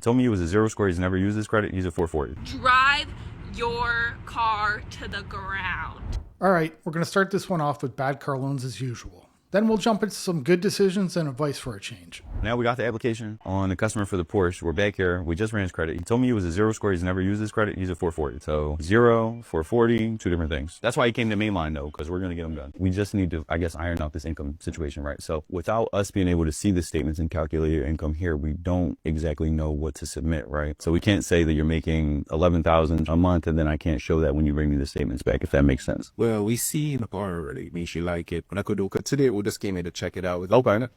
He told me he was a 0 score. He's never used his credit. He's a 440. Drive your car to the ground. All right, we're going to start this one off with bad car loans as usual. Then we'll jump into some good decisions and advice for a change. Now we got the application on the customer for the Porsche. We're back here. We just ran his credit. He told me he was a 0 score. He's never used his credit. He's a 440. So 0, 440, two different things. That's why he came to mainline though, because we're going to get him done. We just need to, I guess, iron out this income situation, right? So without us being able to see the statements and calculate your income here, we don't exactly know what to submit, right? So we can't say that you're making $11,000 a month and then I can't show that when you bring me the statements back, if that makes sense. Well, we see the car already. Makes you like it. What I could do, because today we just came in to check it out with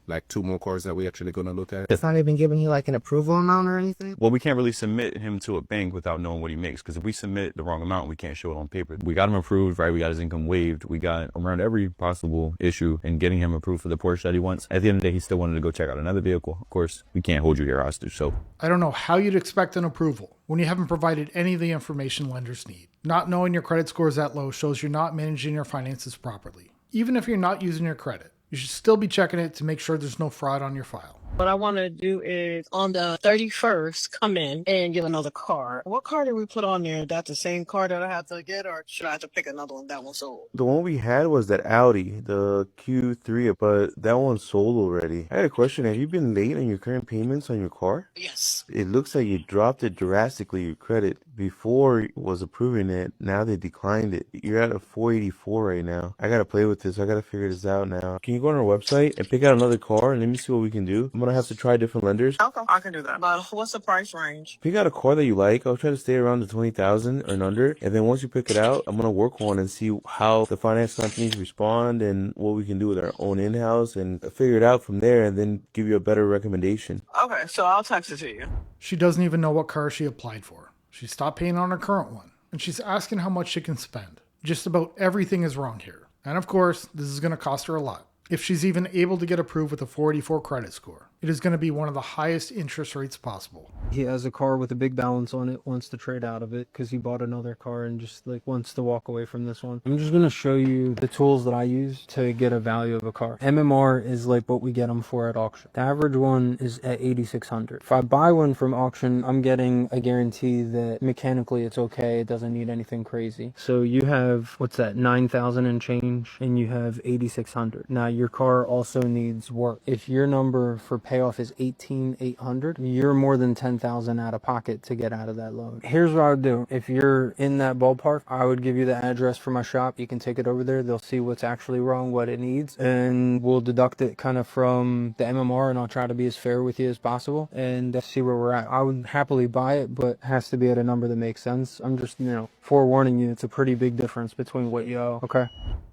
like 2 more cars that we actually going to look at. It's not even giving you like an approval amount or anything? Well, we can't really submit him to a bank without knowing what he makes, because if we submit the wrong amount, we can't show it on paper. We got him approved, right? We got his income waived. We got around every possible issue in getting him approved for the Porsche that he wants. At the end of the day, he still wanted to go check out another vehicle. Of course, we can't hold you here hostage, so. I don't know how you'd expect an approval when you haven't provided any of the information lenders need. Not knowing your credit score is that low shows you're not managing your finances properly. Even if you're not using your credit, you should still be checking it to make sure there's no fraud on your file. What I want to do is on the 31st, come in and get another car. What car did we put on there? That's the same car that I have to get, or should I have to pick another one? That one's sold. The one we had was that Audi, the Q3, but that one's sold already. I had a question. Have you been late on your current payments on your car? Yes. It looks like you dropped it drastically, your credit. Before was approving it, now they declined it. You're at a 484 right now. I gotta play with this. I gotta figure this out now. Can you go on our website and pick out another car and let me see what we can do? I'm gonna have to try different lenders. Okay, I can do that. But what's the price range? Pick out a car that you like. I'll try to stay around the 20,000 or under. And then once you pick it out, I'm gonna work on and see how the finance companies respond and what we can do with our own in-house and figure it out from there and then give you a better recommendation. Okay, so I'll text it to you. She doesn't even know what car she applied for. She stopped paying on her current one, and she's asking how much she can spend. Just about everything is wrong here. And of course, this is going to cost her a lot. If she's even able to get approved with a 484 credit score, it is going to be one of the highest interest rates possible. He has a car with a big balance on it, wants to trade out of it because he bought another car and just like wants to walk away from this one. I'm just going to show you the tools that I use to get a value of a car. MMR is like what we get them for at auction. The average one is at 8,600. If I buy one from auction, I'm getting a guarantee that mechanically it's okay. It doesn't need anything crazy. So you have, what's that, 9,000 and change, and you have 8,600. Now your car also needs work. If your number for payoff is 18,800, you're more than 10,000 out of pocket to get out of that loan. Here's what I would do. If you're in that ballpark, I would give you the address for my shop. You can take it over there. They'll see what's actually wrong, what it needs, and we'll deduct it kind of from the MMR, and I'll try to be as fair with you as possible and see where we're at. I would happily buy it, but it has to be at a number that makes sense. I'm just, forewarning you, it's a pretty big difference between what you owe, okay?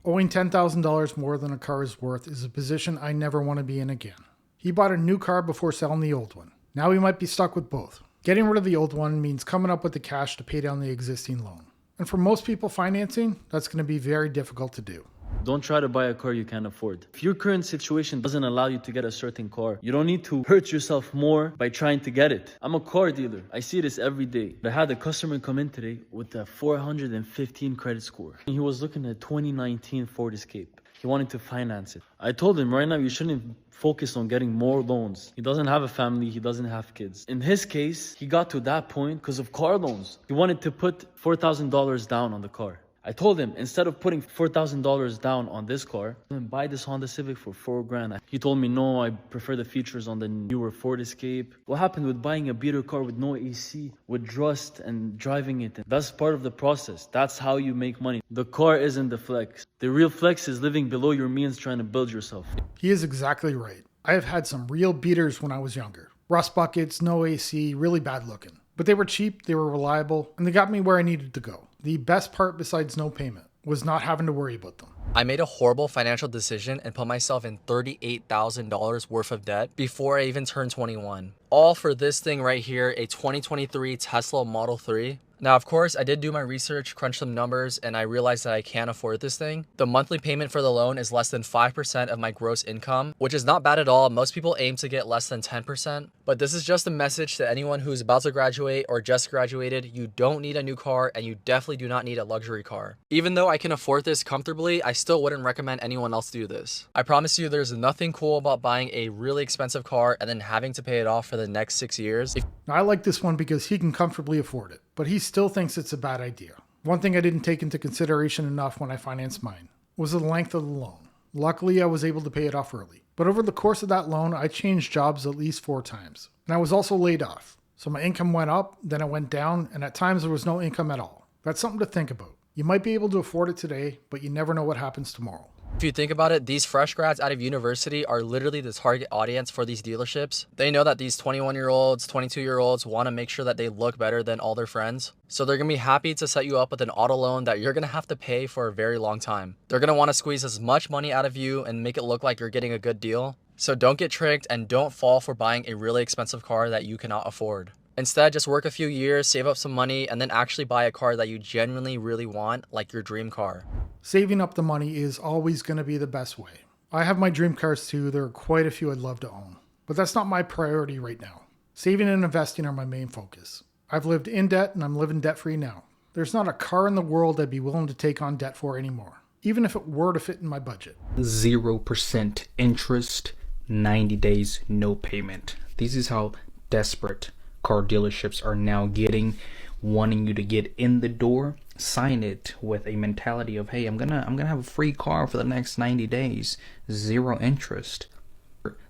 Owing $10,000 more than a car is worth is a position I never want to be in again. He bought a new car before selling the old one. Now he might be stuck with both. Getting rid of the old one means coming up with the cash to pay down the existing loan. And for most people financing, that's going to be very difficult to do. Don't try to buy a car you can't afford. If your current situation doesn't allow you to get a certain car, you don't need to hurt yourself more by trying to get it. I'm a car dealer. I see this every day. I had a customer come in today with a 415 credit score. He was looking at 2019 Ford Escape. He wanted to finance it. I told him right now you shouldn't focus on getting more loans. He doesn't have a family. He doesn't have kids. In his case, he got to that point because of car loans. He wanted to put $4,000 down on the car. I told him, instead of putting $4,000 down on this car, buy this Honda Civic for $4,000. He told me, no, I prefer the features on the newer Ford Escape. What happened with buying a beater car with no AC, with rust and driving it? That's part of the process. That's how you make money. The car isn't the flex. The real flex is living below your means, trying to build yourself. He is exactly right. I have had some real beaters when I was younger. Rust buckets, no AC, really bad looking. But they were cheap, they were reliable, and they got me where I needed to go. The best part besides no payment was not having to worry about them. I made a horrible financial decision and put myself in $38,000 worth of debt before I even turned 21. All for this thing right here, a 2023 Tesla Model 3. Now, of course, I did do my research, crunch some numbers, and I realized that I can't afford this thing. The monthly payment for the loan is less than 5% of my gross income, which is not bad at all. Most people aim to get less than 10%. But this is just a message to anyone who's about to graduate or just graduated. You don't need a new car, and you definitely do not need a luxury car. Even though I can afford this comfortably, I still wouldn't recommend anyone else do this. I promise you there's nothing cool about buying a really expensive car and then having to pay it off for the next 6 years. Now, I like this one because he can comfortably afford it, but he still thinks it's a bad idea. One thing I didn't take into consideration enough when I financed mine was the length of the loan. Luckily, I was able to pay it off early. But over the course of that loan, I changed jobs at least 4 times. And I was also laid off. So my income went up, then it went down, and at times there was no income at all. That's something to think about. You might be able to afford it today, but you never know what happens tomorrow. If you think about it, these fresh grads out of university are literally the target audience for these dealerships. They know that these 21-year-olds, 22-year-olds want to make sure that they look better than all their friends. So they're going to be happy to set you up with an auto loan that you're going to have to pay for a very long time. They're going to want to squeeze as much money out of you and make it look like you're getting a good deal. So don't get tricked and don't fall for buying a really expensive car that you cannot afford. Instead, just work a few years, save up some money, and then actually buy a car that you genuinely really want, like your dream car. Saving up the money is always going to be the best way. I have my dream cars too. There are quite a few I'd love to own. But that's not my priority right now. Saving and investing are my main focus. I've lived in debt and I'm living debt-free now. There's not a car in the world I'd be willing to take on debt for anymore, even if it were to fit in my budget. 0% interest, 90 days, no payment. This is how desperate car dealerships are now getting, wanting you to get in the door. Sign it with a mentality of, hey, I'm gonna have a free car for the next 90 days, 0 interest.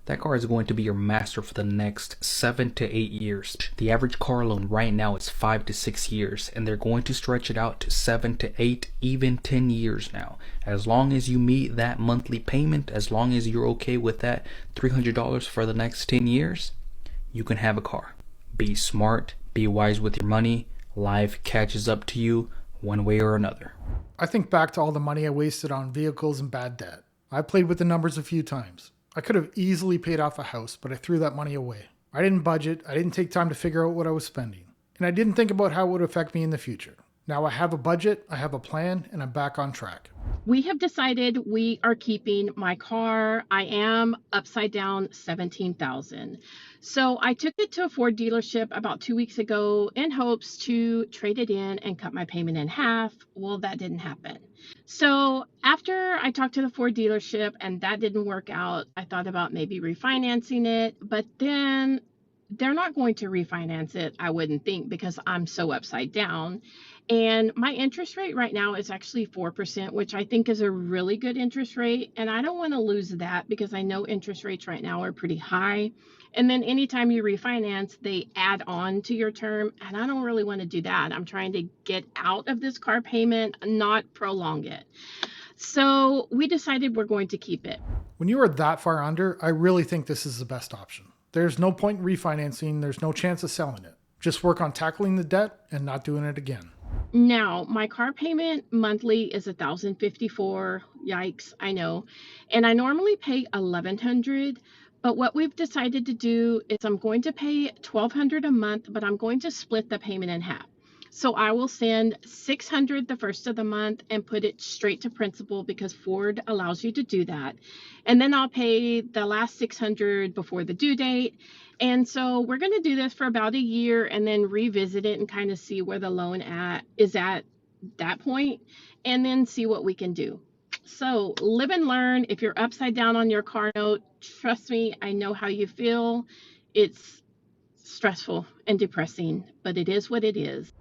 That car is going to be your master for the next 7 to 8 years. The average car loan right now is 5 to 6 years, and they're going to stretch it out to 7 to 8, even 10 years now. As long as you meet that monthly payment, as long as you're okay with that $300 for the next 10 years, you can have a car. Be smart, be wise with your money. Life catches up to you one way or another. I think back to all the money I wasted on vehicles and bad debt. I played with the numbers a few times. I could have easily paid off a house, but I threw that money away. I didn't budget, I didn't take time to figure out what I was spending, and I didn't think about how it would affect me in the future. Now I have a budget, I have a plan, and I'm back on track. We have decided we are keeping my car. I am upside down $17,000. So I took it to a Ford dealership about 2 weeks ago in hopes to trade it in and cut my payment in half. Well, that didn't happen. So after I talked to the Ford dealership and that didn't work out, I thought about maybe refinancing it, but then they're not going to refinance it, I wouldn't think, because I'm so upside down. And my interest rate right now is actually 4%, which I think is a really good interest rate. And I don't want to lose that because I know interest rates right now are pretty high. And then anytime you refinance, they add on to your term. And I don't really want to do that. I'm trying to get out of this car payment, not prolong it. So we decided we're going to keep it. When you are that far under, I really think this is the best option. There's no point in refinancing. There's no chance of selling it. Just work on tackling the debt and not doing it again. Now, my car payment monthly is $1,054. Yikes, I know. And I normally pay $1,100. But what we've decided to do is I'm going to pay $1,200 a month, but I'm going to split the payment in half. So I will send $600 the first of the month and put it straight to principal because Ford allows you to do that. And then I'll pay the last $600 before the due date. And so we're going to do this for about a year and then revisit it and kind of see where the loan is at that point and then see what we can do. So live and learn. If you're upside down on your car note, trust me, I know how you feel. It's stressful and depressing, but it is what it is.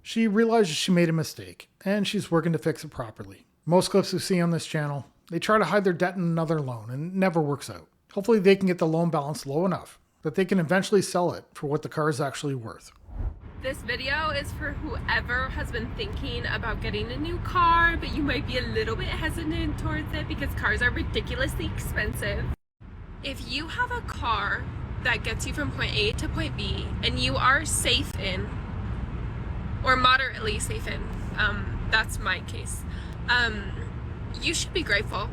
She realizes she made a mistake, and she's working to fix it properly. Most clips we see on this channel, they try to hide their debt in another loan, and it never works out. Hopefully they can get the loan balance low enough that they can eventually sell it for what the car is actually worth. This video is for whoever has been thinking about getting a new car, but you might be a little bit hesitant towards it because cars are ridiculously expensive. If you have a car that gets you from point A to point B and you are safe in, or moderately safe in, that's my case, you should be grateful.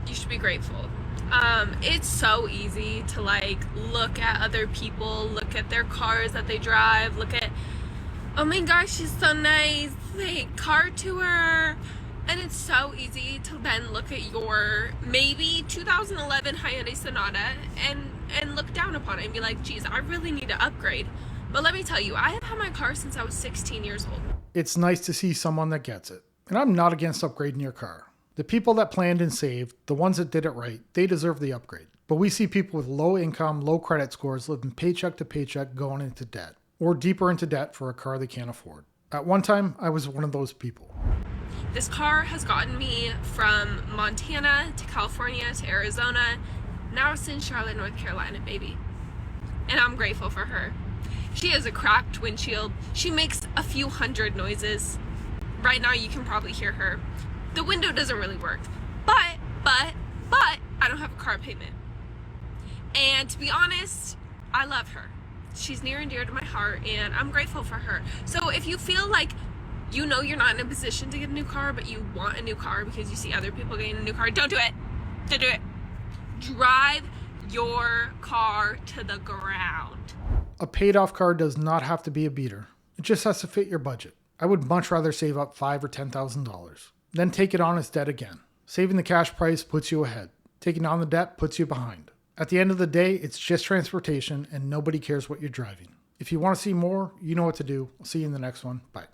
You should be grateful. It's so easy to like look at other people, look at their cars that they drive, look at Oh my gosh, she's so nice. Like, car tour. And it's so easy to then look at your maybe 2011 Hyundai Sonata and look down upon it and be like, geez, I really need to upgrade. But let me tell you, I have had my car since I was 16 years old. It's nice to see someone that gets it. And I'm not against upgrading your car. The people that planned and saved, the ones that did it right, they deserve the upgrade. But we see people with low income, low credit scores living paycheck to paycheck going into debt, or deeper into debt for a car they can't afford. At one time, I was one of those people. This car has gotten me from Montana to California to Arizona. Now it's in Charlotte, North Carolina, baby. And I'm grateful for her. She has a cracked windshield. She makes a few hundred noises. Right now you can probably hear her. The window doesn't really work. But, I don't have a car payment. And to be honest, I love her. She's near and dear to my heart, and I'm grateful for her. So if you feel like you know you're not in a position to get a new car, but you want a new car because you see other people getting a new car, don't do it. Don't do it. Drive your car to the ground. A paid off car does not have to be a beater. It just has to fit your budget. I would much rather save up $5,000 or $10,000. Then take it on as debt again. Saving the cash price puts you ahead. Taking on the debt puts you behind. At the end of the day, it's just transportation and nobody cares what you're driving. If you want to see more, you know what to do. I'll see you in the next one. Bye.